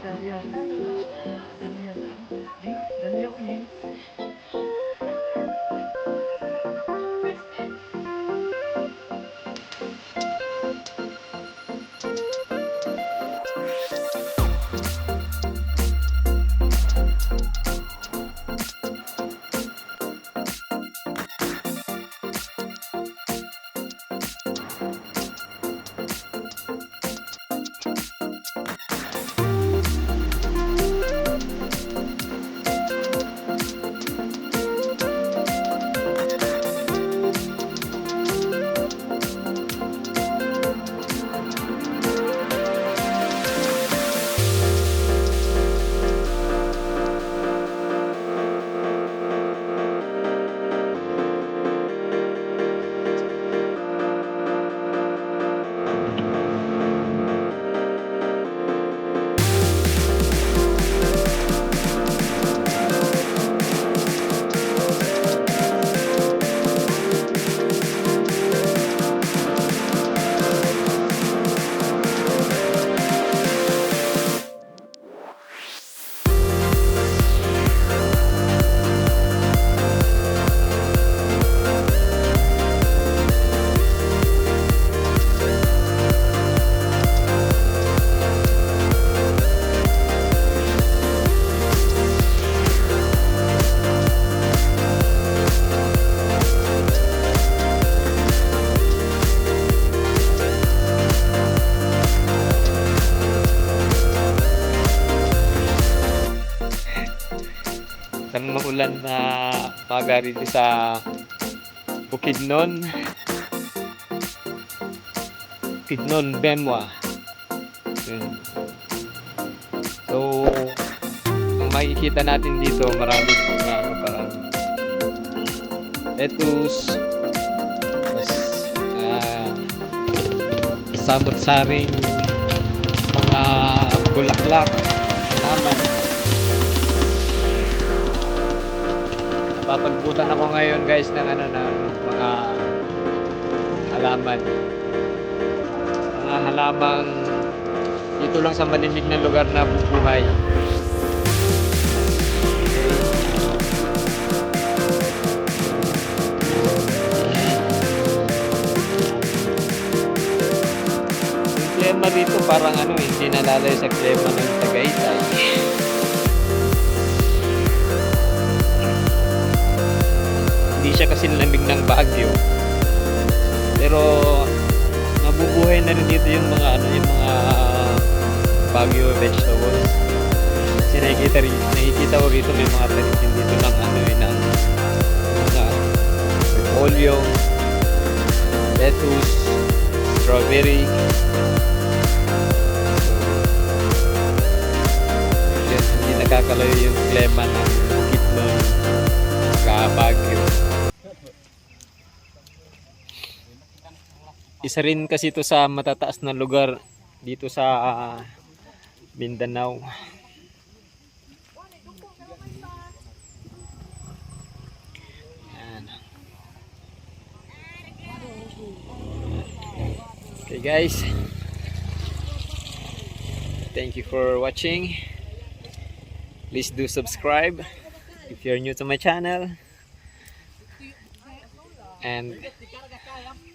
Yan. Ano yan? Dali ako niya. Isang maulan na umaga rito sa Bukidnon, Benhua. So, ang makikita natin dito, marami parang lettuce, samot-saring mga bulaklak, naman. Papagbutan ako ngayon guys ng ng mga halaman. Mga halamang dito lang sa malinig na lugar na bubuhay. Yung klema dito parang hindi nalalay sa klema ng Tagaytay. Hindi siya kasi lamig ng Baguio. Pero nabubuhay na rin dito yung mga Baguio vegetables. Kasi nakikita ko rito may mga tanim din dito ng ng mga repolyo, lettuce, strawberry. Hindi nakakalayo yung klema ng Bukidnon sa Baguio. Isa rin kasi ito sa matataas na lugar dito sa Mindanao. Yan. Okay guys, thank you for watching. Please do subscribe if you're new to my channel. And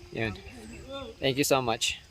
yun. Thank you so much.